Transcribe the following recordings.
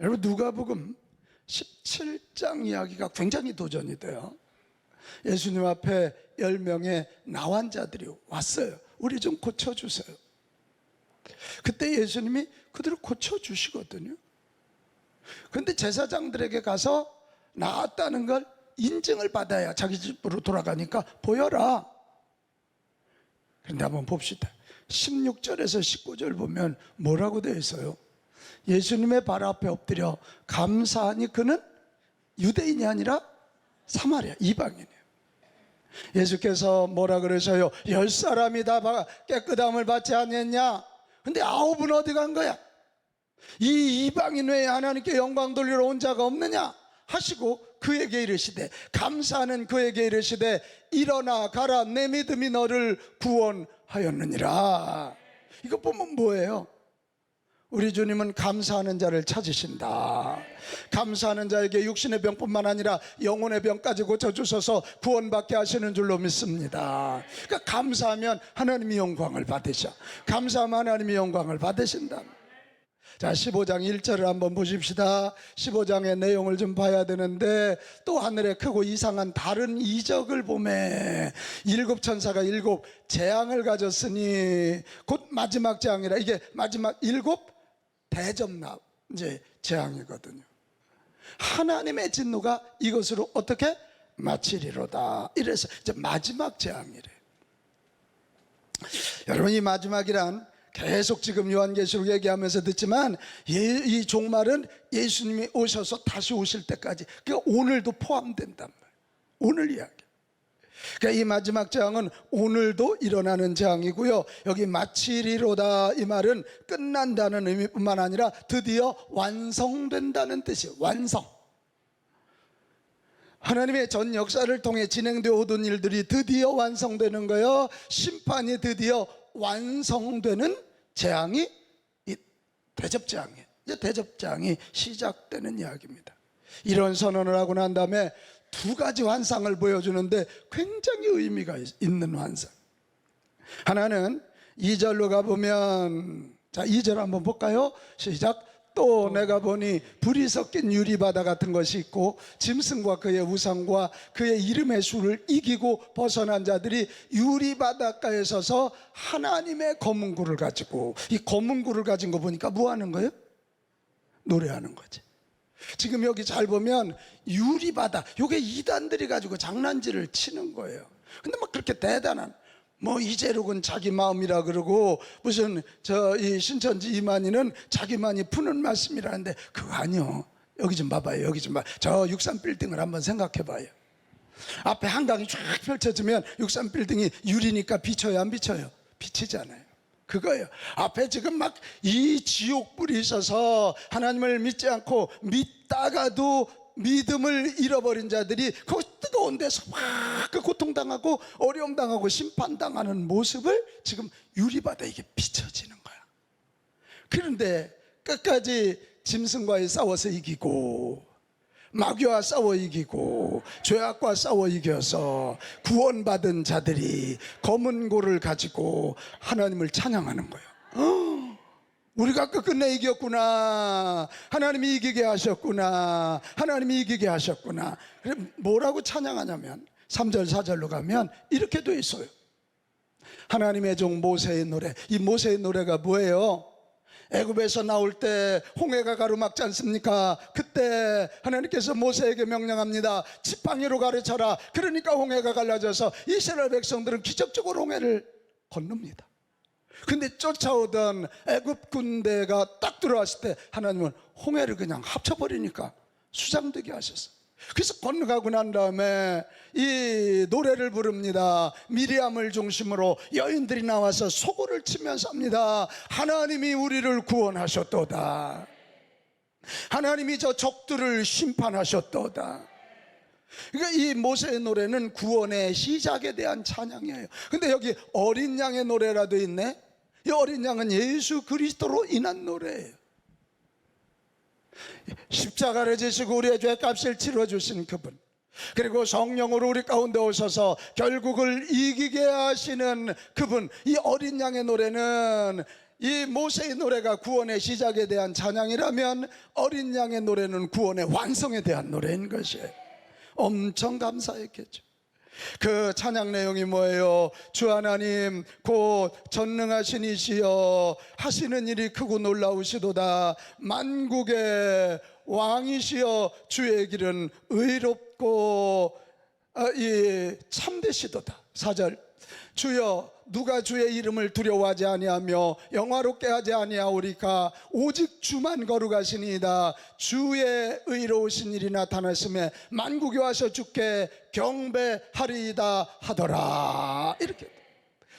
여러분, 누가복음 17장 이야기가 굉장히 도전이 돼요. 예수님 앞에 10명의 나환자들이 왔어요. 우리 좀 고쳐주세요. 그때 예수님이 그들을 고쳐주시거든요. 그런데 제사장들에게 가서 나았다는 걸 인증을 받아야 자기 집으로 돌아가니까 보여라. 그런데 한번 봅시다. 16절에서 19절 보면 뭐라고 되어 있어요? 예수님의 발 앞에 엎드려 감사하니 그는 유대인이 아니라 사마리아 이방인이에요. 예수께서 뭐라 그러셔요? 10사람이 다 깨끗함을 받지 않았냐? 근데 9은 어디 간 거야? 이 이방인 외에 하나님께 영광 돌리러 온 자가 없느냐? 하시고 그에게 이르시되, 감사하는 그에게 이르시되, 일어나 가라, 내 믿음이 너를 구원하였느니라. 이거 보면 뭐예요? 우리 주님은 감사하는 자를 찾으신다. 감사하는 자에게 육신의 병뿐만 아니라 영혼의 병까지 고쳐주셔서 구원받게 하시는 줄로 믿습니다. 그러니까 감사하면 하나님이 영광을 받으셔. 감사하면 하나님이 영광을 받으신다. 자, 15장 1절을 한번 보십시다. 15장의 내용을 좀 봐야 되는데, 또 하늘에 크고 이상한 다른 이적을 보매 일곱 천사가 일곱 재앙을 가졌으니 곧 마지막 재앙이라. 이게 마지막 일곱 대접나 이제 재앙이거든요. 하나님의 진노가 이것으로 어떻게 마치리로다. 이래서 이제 마지막 재앙이래. 여러분, 이 마지막이란 계속 지금 요한계시록 얘기하면서 듣지만, 이 종말은 예수님이 오셔서 다시 오실 때까지, 그러니까 오늘도 포함된단 말이에요. 오늘 이야기. 그러니까 이 마지막 재앙은 오늘도 일어나는 재앙이고요. 여기 마치리로다, 이 말은 끝난다는 의미뿐만 아니라 드디어 완성된다는 뜻이에요. 완성. 하나님의 전 역사를 통해 진행되어 오던 일들이 드디어 완성되는 거예요. 심판이 드디어 완성되는 재앙이 이 대접재앙이에요. 이제 대접재앙이 시작되는 이야기입니다. 이런 선언을 하고 난 다음에 두 가지 환상을 보여주는데 굉장히 의미가 있는 환상. 하나는 2절로 가보면, 자, 2절 한번 볼까요? 시작. 또 내가 보니 불이 섞인 유리바다 같은 것이 있고, 짐승과 그의 우상과 그의 이름의 수를 이기고 벗어난 자들이 유리바닷가에 서서 하나님의 검은 굴을 가지고, 이 검은 굴을 가진 거 보니까 뭐 하는 거예요? 노래하는 거지. 지금 여기 잘 보면 유리바다, 요게 이단들이 가지고 장난질을 치는 거예요. 근데 막 그렇게 대단한, 뭐 이재록은 자기 마음이라 그러고, 무슨 이 신천지 이만희는 자기만이 푸는 말씀이라는데, 그거 아니요. 여기 좀 봐봐요. 여기 좀 봐. 저 63 빌딩을 한번 생각해 봐요. 앞에 한강이 쫙 펼쳐지면 63 빌딩이 유리니까 비쳐요, 안 비쳐요? 비치잖아요. 그거예요. 앞에 지금 막 이 지옥불이 있어서 하나님을 믿지 않고 믿다가도 믿음을 잃어버린 자들이 그 뜨거운 데서 막 그 고통당하고 어려움당하고 심판당하는 모습을 지금 유리바다 이게 비춰지는 거야. 그런데 끝까지 짐승과 싸워서 이기고, 마귀와 싸워 이기고, 죄악과 싸워 이겨서 구원받은 자들이 검은 고를 가지고 하나님을 찬양하는 거예요. 우리가 끝끝내 이겼구나. 하나님이 이기게 하셨구나. 하나님이 이기게 하셨구나. 뭐라고 찬양하냐면 3절 4절로 가면 이렇게 돼 있어요. 하나님의 종 모세의 노래. 이 모세의 노래가 뭐예요? 애굽에서 나올 때 홍해가 가로막지 않습니까? 그때 하나님께서 모세에게 명령합니다. 지팡이로 가르쳐라. 그러니까 홍해가 갈라져서 이스라엘 백성들은 기적적으로 홍해를 건넙니다. 근데 쫓아오던 애굽 군대가 딱 들어왔을 때 하나님은 홍해를 그냥 합쳐버리니까 수장되게 하셨어요. 그래서 건너가고 난 다음에 이 노래를 부릅니다. 미리암을 중심으로 여인들이 나와서 소고를 치면서 합니다. 하나님이 우리를 구원하셨도다. 하나님이 저 적들을 심판하셨도다. 그러니까 이 모세의 노래는 구원의 시작에 대한 찬양이에요. 근데 여기 어린 양의 노래라도 있네. 이 어린 양은 예수 그리스도로 인한 노래예요. 십자가를 지시고 우리의 죄값을 치러주신 그분, 그리고 성령으로 우리 가운데 오셔서 결국을 이기게 하시는 그분, 이 어린 양의 노래는 이 모세의 노래가 구원의 시작에 대한 찬양이라면 어린 양의 노래는 구원의 완성에 대한 노래인 것이에요. 엄청 감사했겠죠. 그 찬양 내용이 뭐예요? 주 하나님 곧 전능하신 이시여 하시는 일이 크고 놀라우시도다. 만국의 왕이시여 주의 길은 의롭고 참되시도다. 4절 주여 누가 주의 이름을 두려워하지 아니하며 영화롭게 하지 아니하오리까 오직 주만 거룩하시니이다. 주의 의로우신 일이 나타났음에 만국이 와서 주께 경배하리이다 하더라. 이렇게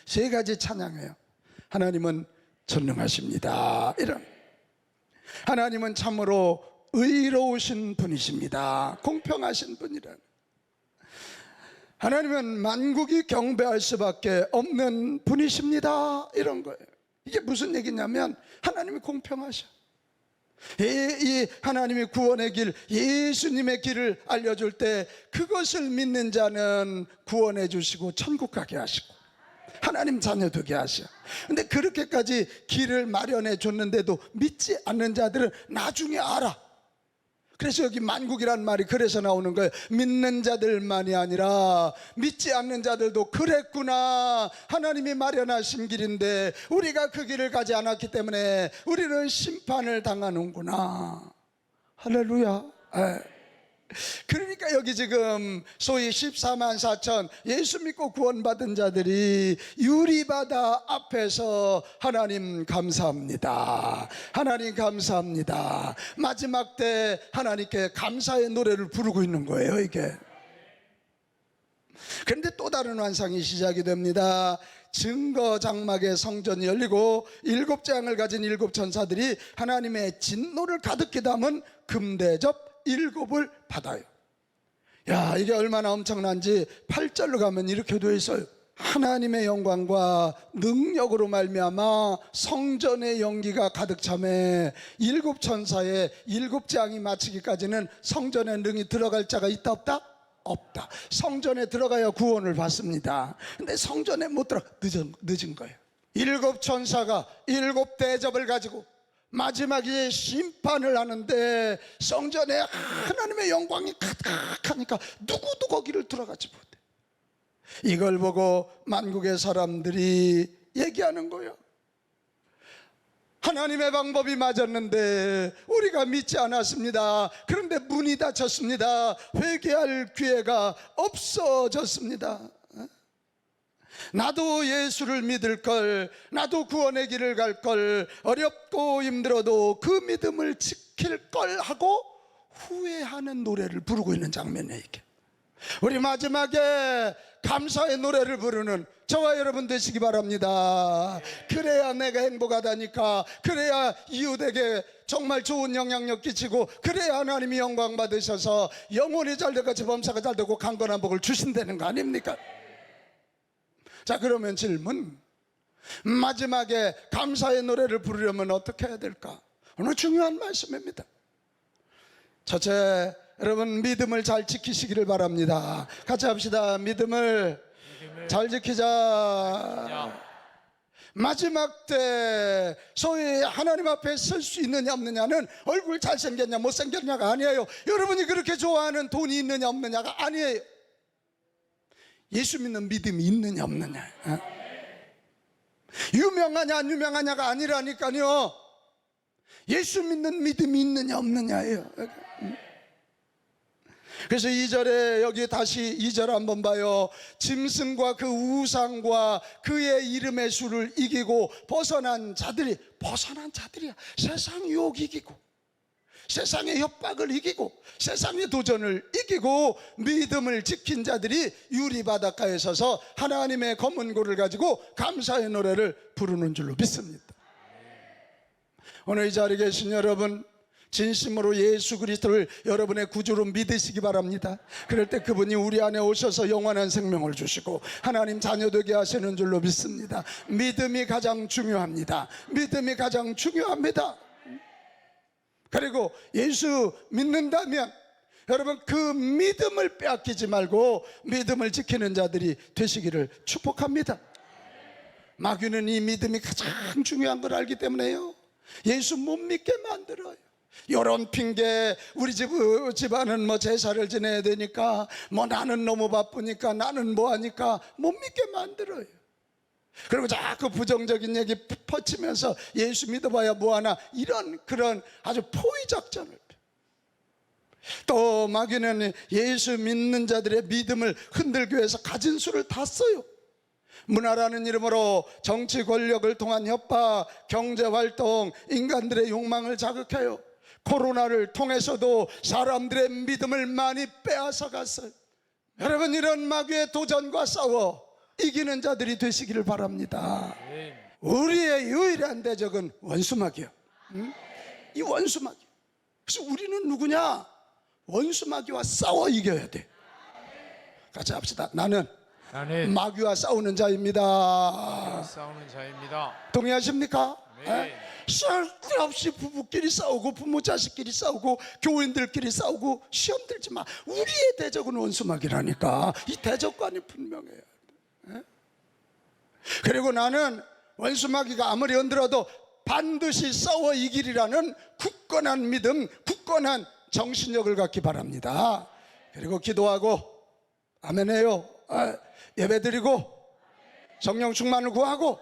세 가지 찬양해요. 하나님은 전능하십니다. 이런 하나님은 참으로 의로우신 분이십니다. 공평하신 분이라. 하나님은 만국이 경배할 수밖에 없는 분이십니다. 이런 거예요. 이게 무슨 얘기냐면 하나님이 공평하셔. 이 하나님이 구원의 길, 예수님의 길을 알려줄 때 그것을 믿는 자는 구원해 주시고 천국 가게 하시고 하나님 자녀 되게 하셔. 근데 그렇게까지 길을 마련해 줬는데도 믿지 않는 자들은 나중에 알아. 그래서 여기 만국이란 말이 그래서 나오는 거예요. 믿는 자들만이 아니라 믿지 않는 자들도 그랬구나. 하나님이 마련하신 길인데 우리가 그 길을 가지 않았기 때문에 우리는 심판을 당하는구나. 할렐루야. 그러니까 여기 지금 소위 14만 4천 예수 믿고 구원받은 자들이 유리바다 앞에서 하나님 감사합니다, 하나님 감사합니다, 마지막 때 하나님께 감사의 노래를 부르고 있는 거예요. 이게 그런데 또 다른 환상이 시작이 됩니다. 증거 장막의 성전이 열리고 7장을 가진 7천사들이 하나님의 진노를 가득히 담은 금대접 7을 받아요. 야, 이게 얼마나 엄청난지 8절로 가면 이렇게 되어 있어요. 하나님의 영광과 능력으로 말미암아 성전의 연기가 가득 차매 7천사의 7장이 마치기까지는 성전에 능히 들어갈 자가 있다 없다? 없다. 성전에 들어가야 구원을 받습니다. 근데 성전에 못 들어가. 늦은 거예요. 7천사가 7대접을 가지고 마지막에 심판을 하는데 성전에 하나님의 영광이 가득하니까 누구도 거기를 들어가지 못해. 이걸 보고 만국의 사람들이 얘기하는 거예요. 하나님의 방법이 맞았는데 우리가 믿지 않았습니다. 그런데 문이 닫혔습니다. 회개할 기회가 없어졌습니다. 나도 예수를 믿을 걸, 나도 구원의 길을 갈 걸, 어렵고 힘들어도 그 믿음을 지킬 걸 하고 후회하는 노래를 부르고 있는 장면이에요. 이게 우리 마지막에 감사의 노래를 부르는 저와 여러분 되시기 바랍니다. 그래야 내가 행복하다니까, 그래야 이웃에게 정말 좋은 영향력 끼치고, 그래야 하나님이 영광 받으셔서 영혼이 잘되고 범사가 잘되고 강건한 복을 주신다는 거 아닙니까? 자, 그러면 질문, 마지막에 감사의 노래를 부르려면 어떻게 해야 될까? 오늘 중요한 말씀입니다. 첫째, 여러분 믿음을 잘 지키시기를 바랍니다. 같이 합시다. 믿음을 잘 지키자. 마지막 때 소위 하나님 앞에 설 수 있느냐 없느냐는 얼굴 잘생겼냐 못생겼냐가 아니에요. 여러분이 그렇게 좋아하는 돈이 있느냐 없느냐가 아니에요. 예수 믿는 믿음이 있느냐 없느냐, 유명하냐 안 유명하냐가 아니라니까요. 예수 믿는 믿음이 있느냐 없느냐예요. 그래서 2절에 여기 다시 2절 한번 봐요. 짐승과 그 우상과 그의 이름의 수를 이기고 벗어난 자들이야. 세상 유혹 이기고, 세상의 협박을 이기고, 세상의 도전을 이기고 믿음을 지킨 자들이 유리바닷가에 서서 하나님의 검은고를 가지고 감사의 노래를 부르는 줄로 믿습니다. 오늘 이 자리에 계신 여러분, 진심으로 예수 그리스도를 여러분의 구주로 믿으시기 바랍니다. 그럴 때 그분이 우리 안에 오셔서 영원한 생명을 주시고 하나님 자녀 되게 하시는 줄로 믿습니다. 믿음이 가장 중요합니다. 믿음이 가장 중요합니다. 그리고 예수 믿는다면 여러분 그 믿음을 빼앗기지 말고 믿음을 지키는 자들이 되시기를 축복합니다. 마귀는 이 믿음이 가장 중요한 걸 알기 때문에요, 예수 못 믿게 만들어요. 이런 핑계, 우리 집안은 뭐 제사를 지내야 되니까, 뭐 나는 너무 바쁘니까, 나는 뭐 하니까 못 믿게 만들어요. 그리고 자꾸 부정적인 얘기 퍼치면서 예수 믿어봐야 뭐하나, 이런 그런 아주 포위 작전을 펴. 또 마귀는 예수 믿는 자들의 믿음을 흔들기 위해서 가진 수를 다 써요. 문화라는 이름으로 정치 권력을 통한 협박, 경제활동, 인간들의 욕망을 자극해요. 코로나를 통해서도 사람들의 믿음을 많이 빼앗아 갔어요. 여러분, 이런 마귀의 도전과 싸워 이기는 자들이 되시기를 바랍니다. 우리의 유일한 대적은 원수마귀야. 이 원수마귀. 그래서 우리는 누구냐? 원수마귀와 싸워 이겨야 돼. 같이 합시다. 나는 마귀와 싸우는 자입니다. 싸우는 자입니다. 동의하십니까? 네. 쓸데없이 부부끼리 싸우고, 부모 자식끼리 싸우고, 교인들끼리 싸우고 시험 들지 마. 우리의 대적은 원수마귀라니까. 이 대적관이 분명해요. 그리고 나는 원수마귀가 아무리 흔들어도 반드시 싸워 이기리라는 굳건한 믿음, 굳건한 정신력을 갖기 바랍니다. 그리고 기도하고, 아멘해요, 예배드리고, 성령 충만을 구하고,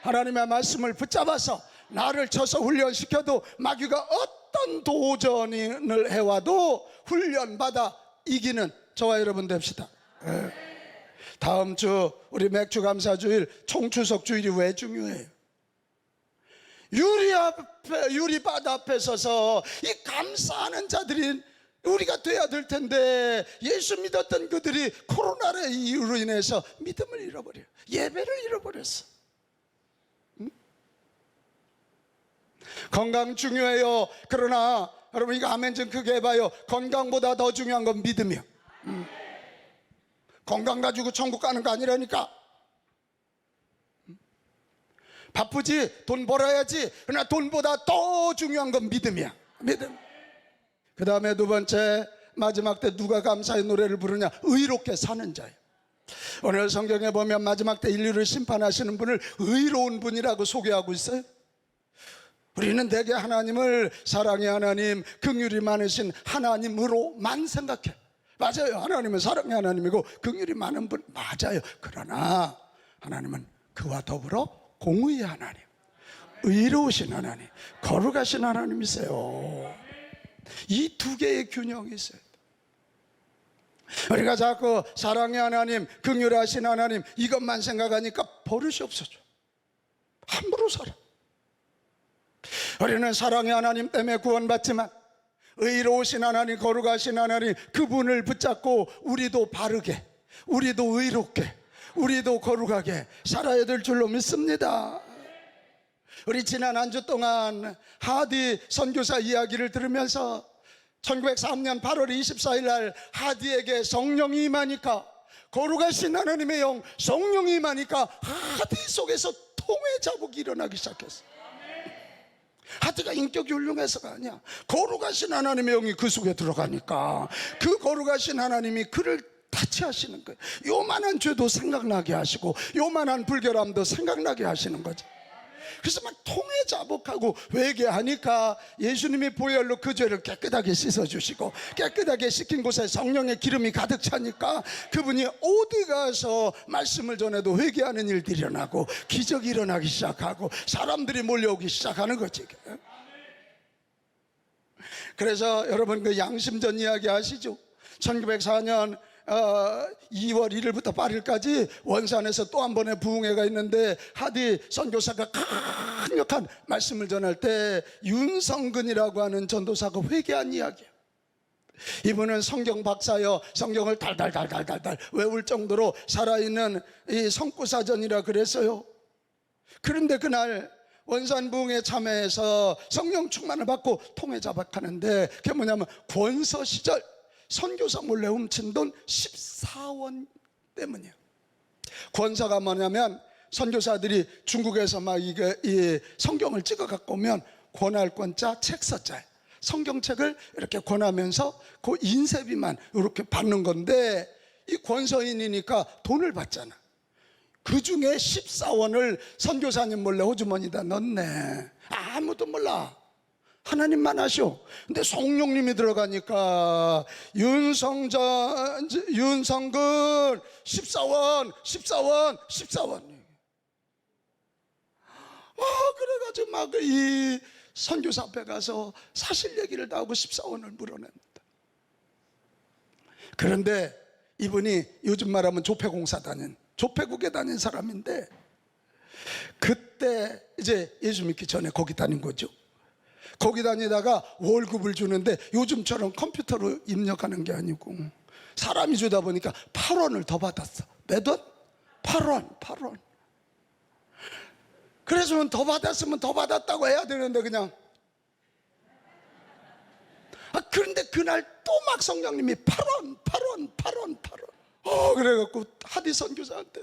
하나님의 말씀을 붙잡아서 나를 쳐서 훈련시켜도 마귀가 어떤 도전을 해와도 훈련받아 이기는 저와 여러분 됩시다. 다음 주 우리 맥주 감사주일, 총추석 주일이 왜 중요해요? 유리바다 앞에 서서 이 감사하는 자들이 우리가 돼야 될 텐데, 예수 믿었던 그들이 코로나의 이유로 인해서 믿음을 잃어버려요. 예배를 잃어버렸어. 건강 중요해요. 그러나 여러분, 이거 아멘 좀 크게 해봐요. 건강보다 더 중요한 건 믿음이요. 건강 가지고 천국 가는 거 아니라니까. 바쁘지, 돈 벌어야지. 그러나 돈보다 더 중요한 건 믿음이야. 믿음. 그 다음에 두 번째, 마지막 때 누가 감사의 노래를 부르냐? 의롭게 사는 자예요. 오늘 성경에 보면 마지막 때 인류를 심판하시는 분을 의로운 분이라고 소개하고 있어요. 우리는 대개 하나님을 사랑의 하나님, 긍휼이 많으신 하나님으로만 생각해. 맞아요. 하나님은 사랑의 하나님이고 긍휼이 많은 분 맞아요. 그러나 하나님은 그와 더불어 공의의 하나님, 의로우신 하나님, 거룩하신 하나님이세요. 이 두 개의 균형이 있어요. 우리가 자꾸 사랑의 하나님, 긍휼하신 하나님 이것만 생각하니까 버릇이 없어져. 함부로 살아. 우리는 사랑의 하나님 때문에 구원받지만, 의로우신 하나님, 거룩하신 하나님, 그분을 붙잡고 우리도 바르게, 우리도 의롭게, 우리도 거룩하게 살아야 될 줄로 믿습니다. 우리 지난 한 주 동안 하디 선교사 이야기를 들으면서 1903년 8월 24일 날 하디에게 성령이 임하니까, 거룩하신 하나님의 영 성령이 임하니까 하디 속에서 통회 자복이 일어나기 시작했어. 하디가 인격이 훌륭해서가 아니야. 거룩하신 하나님의 영이 그 속에 들어가니까 그 거룩하신 하나님이 그를 타치하시는 거예요. 요만한 죄도 생각나게 하시고, 요만한 불결함도 생각나게 하시는 거죠. 그래서 막 통회자복하고 회개하니까 예수님이 보혈로 그 죄를 깨끗하게 씻어주시고, 깨끗하게 씻긴 곳에 성령의 기름이 가득 차니까 그분이 어디 가서 말씀을 전해도 회개하는 일들이 일어나고, 기적이 일어나기 시작하고, 사람들이 몰려오기 시작하는 거지. 그래서 여러분, 그 양심전 이야기 아시죠? 1904년 2월 1일부터 8일까지 원산에서 또 한 번의 부흥회가 있는데, 하디 선교사가 강력한 말씀을 전할 때 윤성근이라고 하는 전도사가 회개한 이야기예요. 이분은 성경 박사여, 성경을 달달달달달달 외울 정도로 살아있는 이 성구사전이라 그랬어요. 그런데 그날 원산 부흥에 참여해서 성령 충만을 받고 통회 자박하는데, 그게 뭐냐면 권서 시절 선교사 몰래 훔친 돈 14원 때문이에요. 권서가 뭐냐면, 선교사들이 중국에서 막 이 성경을 찍어 갖고 오면 권할권자 책서자예요. 성경책을 이렇게 권하면서 그 인쇄비만 이렇게 받는 건데, 이 권서인이니까 돈을 받잖아. 그 중에 14원을 선교사님 몰래 호주머니에다 넣네. 아무도 몰라. 하나님만 아셔. 근데 성령님이 들어가니까 윤성근 14원. 그래가지고 막 이 선교사 앞에 가서 사실 얘기를 다 하고 14원을 물어냅니다. 그런데 이분이 요즘 말하면 조폐국에 다닌 사람인데, 그때 이제 예수 믿기 전에 거기 다닌 거죠. 거기 다니다가 월급을 주는데 요즘처럼 컴퓨터로 입력하는 게 아니고 사람이 주다 보니까 8원을 더 받았어. 몇 원? 8원. 그래서 더 받았으면 더 받았다고 해야 되는데 그냥. 그런데 그날 또 막 성령님이 8원. 그래갖고 하디 선교사한테,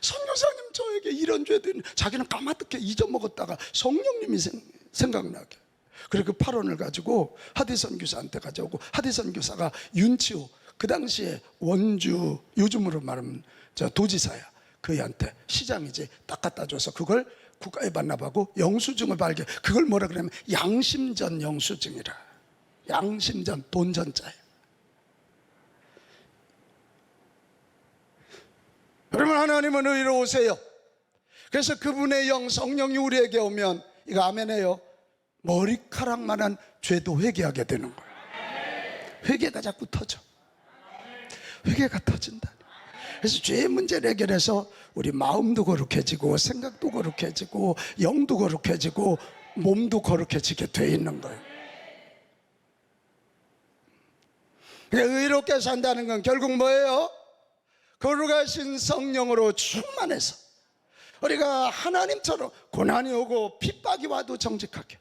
선교사님 저에게 이런 죄들이, 자기는 까마득히 잊어먹었다가 성령님이 생각나게. 그래 그 8원을 가지고 하디 선교사한테 가져오고, 하디 선교사가 윤치호, 그 당시에 원주, 요즘으로 말하면 저 도지사야, 그애한테 시장이지, 딱 갖다 줘서 그걸 국가에 반납하고 영수증을 발견. 그걸 뭐라 그러냐면 양심전 영수증이라. 양심전, 돈전자예요. 여러분, 하나님은 의로우세요. 그래서 그분의 영, 성령이 우리에게 오면, 이거 아멘해요, 머리카락만한 죄도 회개하게 되는 거예요. 회개가 자꾸 터져. 회개가 터진다. 그래서 죄의 문제를 해결해서 우리 마음도 거룩해지고 생각도 거룩해지고 영도 거룩해지고 몸도 거룩해지게 돼 있는 거예요. 의롭게 산다는 건 결국 뭐예요? 거룩하신 성령으로 충만해서 우리가 하나님처럼 고난이 오고 핍박이 와도 정직하게,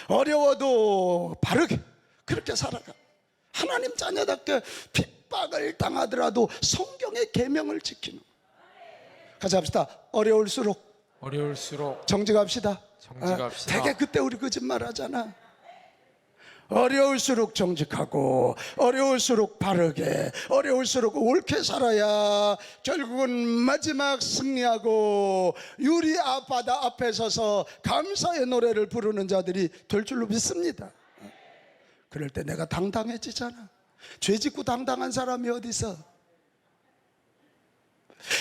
어려워도 바르게 그렇게 살아가. 하나님 자녀답게 핍박을 당하더라도 성경의 계명을 지키는. 같이 합시다. 어려울수록 정직합시다. 되게 그때 우리 거짓말 하잖아. 어려울수록 정직하고, 어려울수록 바르게, 어려울수록 옳게 살아야 결국은 마지막 승리하고 유리 바다 앞에 서서 감사의 노래를 부르는 자들이 될 줄로 믿습니다. 그럴 때 내가 당당해지잖아. 죄 짓고 당당한 사람이 어디 있어?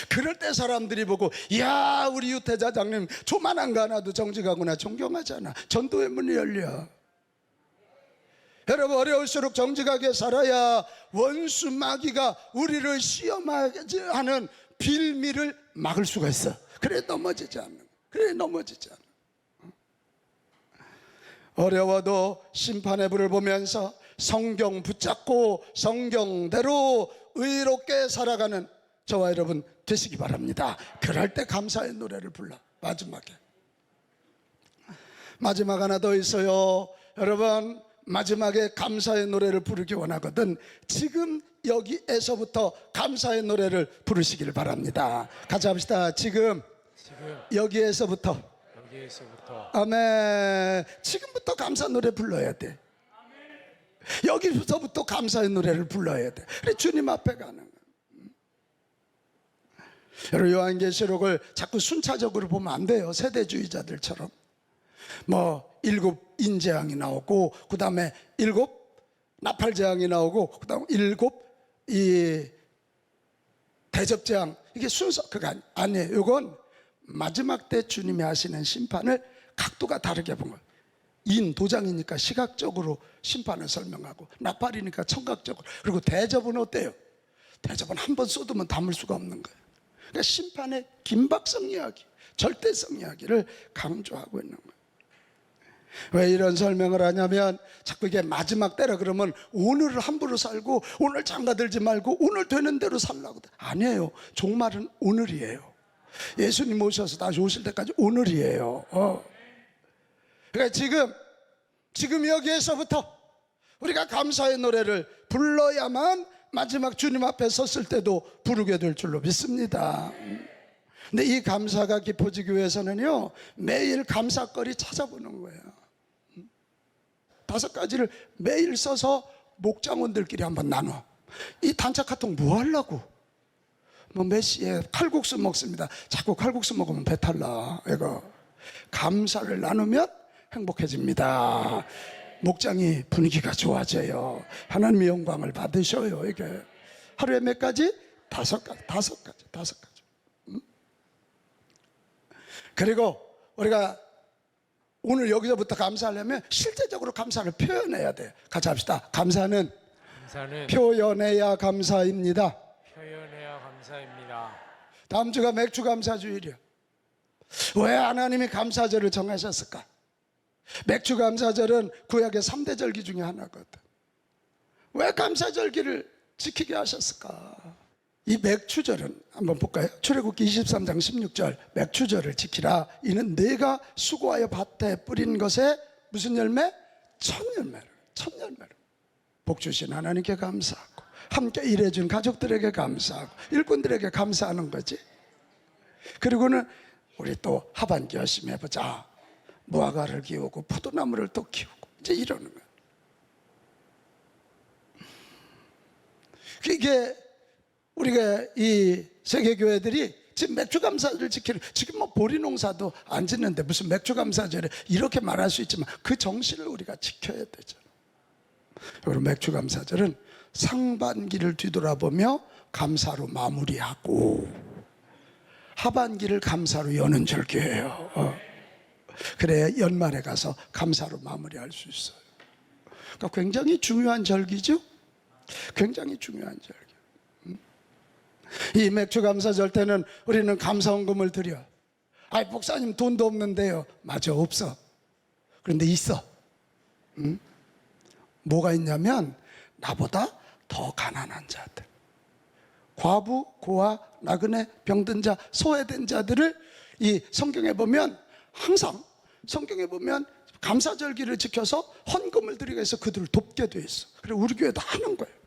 그럴 때 사람들이 보고, 야, 우리 유태자장님 조만한 거 하나도 정직하구나, 존경하잖아. 전도의 문이 열려. 여러분, 어려울수록 정직하게 살아야 원수 마귀가 우리를 시험하지 않은 빌미를 막을 수가 있어. 그래 넘어지지 않는. 어려워도 심판의 불을 보면서 성경 붙잡고 성경대로 의롭게 살아가는 저와 여러분 되시기 바랍니다. 그럴 때 감사의 노래를 불러. 마지막 하나 더 있어요. 여러분, 마지막에 감사의 노래를 부르기 원하거든 지금 여기에서부터 감사의 노래를 부르시길 바랍니다. 같이 합시다. 지금 여기에서부터. 아멘. 지금부터 감사 노래 불러야 돼. 여기서부터 감사의 노래를 불러야 돼. 그래 주님 앞에 가는 거야. 여러분, 요한계시록을 자꾸 순차적으로 보면 안 돼요. 세대주의자들처럼. 뭐 7 인재앙이 나오고, 그 다음에 7 나팔재앙이 나오고, 그 다음에 7 이 대접재앙. 이게 순서 그거 아니에요. 이건 마지막 때 주님이 하시는 심판을 각도가 다르게 본 거예요. 도장이니까 시각적으로 심판을 설명하고, 나팔이니까 청각적으로. 그리고 대접은 어때요? 대접은 한 번 쏟으면 담을 수가 없는 거예요. 그러니까 심판의 긴박성 이야기, 절대성 이야기를 강조하고 있는 거예요. 왜 이런 설명을 하냐면, 자꾸 이게 마지막 때라 그러면 오늘을 함부로 살고 오늘 장가들지 말고 오늘 되는 대로 살라고. 아니에요. 종말은 오늘이에요. 예수님 오셔서 다시 오실 때까지 오늘이에요. 그러니까 지금 여기에서부터 우리가 감사의 노래를 불러야만 마지막 주님 앞에 섰을 때도 부르게 될 줄로 믿습니다. 근데 이 감사가 깊어지기 위해서는요, 매일 감사거리 찾아보는 거예요. 5가지를 매일 써서 목장원들끼리 한번 나눠. 이 단체 카톡 뭐 하려고? 뭐 몇 시에 칼국수 먹습니다. 자꾸 칼국수 먹으면 배탈 나. 이거 감사를 나누면 행복해집니다. 목장이 분위기가 좋아져요. 하나님의 영광을 받으셔요. 이게 하루에 몇 가지? 다섯 가지. 그리고 우리가 오늘 여기서부터 감사하려면 실제적으로 감사를 표현해야 돼요. 같이 합시다. 감사는 표현해야 감사입니다. 표현해야 감사입니다. 다음 주가 맥주 감사주일이요. 왜 하나님이 감사절을 정하셨을까? 맥주 감사절은 구약의 3대 절기 중에 하나거든. 왜 감사절기를 지키게 하셨을까? 이 맥주절은 한번 볼까요? 출애굽기 23장 16절 맥주절을 지키라. 이는 내가 수고하여 밭에 뿌린 것에 무슨 열매? 천열매로 복 주신 하나님께 감사하고 함께 일해준 가족들에게 감사하고 일꾼들에게 감사하는 거지. 그리고는 우리 또 하반기 열심히 해보자. 무화과를 키우고 포도나무를 또 키우고 이제 이러는 거야. 이게 우리가 이 세계교회들이 지금 맥주감사절을 지키는, 지금 뭐 보리농사도 안 짓는데 무슨 맥주감사절에 이렇게 말할 수 있지만 그 정신을 우리가 지켜야 되잖아. 그리고 맥주감사절은 상반기를 뒤돌아보며 감사로 마무리하고 하반기를 감사로 여는 절기예요. 그래야 연말에 가서 감사로 마무리할 수 있어요. 그러니까 굉장히 중요한 절기죠. 굉장히 중요한 절기. 이 맥주감사절 때는 우리는 감사헌금을 드려. 아이 목사님 돈도 없는데요. 맞아, 없어. 그런데 있어. 뭐가 있냐면 나보다 더 가난한 자들, 과부, 고아, 나그네, 병든 자, 소외된 자들을 이 성경에 보면 항상 성경에 보면 감사절기를 지켜서 헌금을 드리기 위해서 그들을 돕게 돼 있어. 그래 우리 교회도 하는 거예요.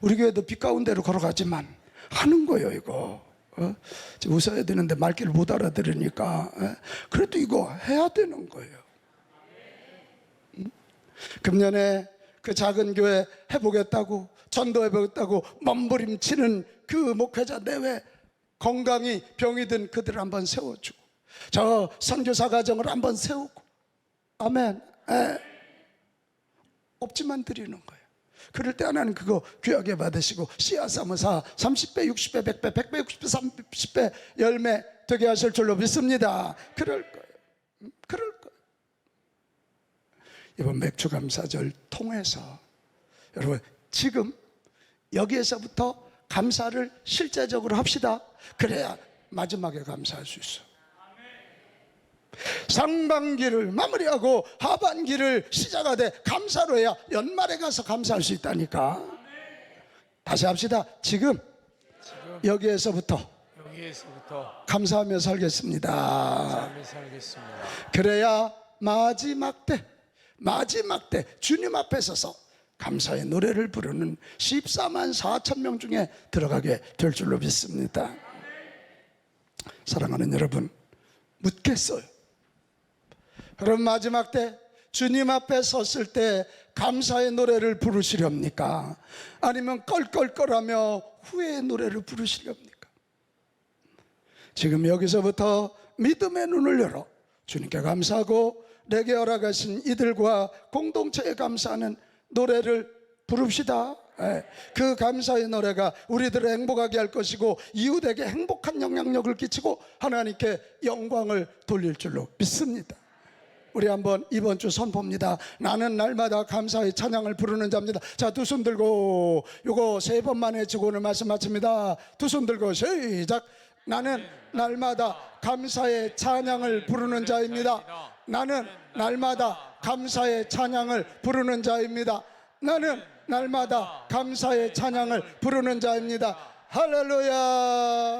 우리 교회도 빛 가운데로 걸어가지만 하는 거예요. 이거 웃어야 되는데 말귀를 못 알아들으니까 그래도 이거 해야 되는 거예요. 금년에 그 작은 교회 해보겠다고 전도해보겠다고 몸부림치는 그 목회자 내외 건강이 병이 든 그들을 한번 세워주고 저 선교사 가정을 한번 세우고 아멘. 없지만 드리는 거예요. 그럴 때 하나님 그거 귀하게 받으시고 씨앗 삼으사 30배 60배 100배 100배 60배 30배 열매 되게 하실 줄로 믿습니다. 그럴 거예요. 그럴 거예요. 이번 맥주감사절 통해서 여러분 지금 여기에서부터 감사를 실제적으로 합시다. 그래야 마지막에 감사할 수 있어. 상반기를 마무리하고 하반기를 시작하되 감사로 해야 연말에 가서 감사할 수 있다니까. 다시 합시다. 지금 여기에서부터 감사하며 살겠습니다. 그래야 마지막 때 주님 앞에 서서 감사의 노래를 부르는 14만 4천 명 중에 들어가게 될 줄로 믿습니다. 사랑하는 여러분, 묻겠어요. 그럼 마지막 때 주님 앞에 섰을 때 감사의 노래를 부르시렵니까? 아니면 껄껄껄하며 후회의 노래를 부르시렵니까? 지금 여기서부터 믿음의 눈을 열어 주님께 감사하고 내게 허락하신 이들과 공동체에 감사하는 노래를 부릅시다. 그 감사의 노래가 우리들을 행복하게 할 것이고 이웃에게 행복한 영향력을 끼치고 하나님께 영광을 돌릴 줄로 믿습니다. 우리 한번 이번 주 선포입니다. 나는 날마다 감사의 찬양을 부르는 자입니다. 자, 두 손 들고 요거 3번만 외치고 오늘 말씀 마칩니다. 두 손 들고 시작. 나는 날마다 감사의 찬양을 부르는 자입니다. 나는 날마다 감사의 찬양을 부르는 자입니다. 나는 날마다 감사의 찬양을 부르는 자입니다. 할렐루야.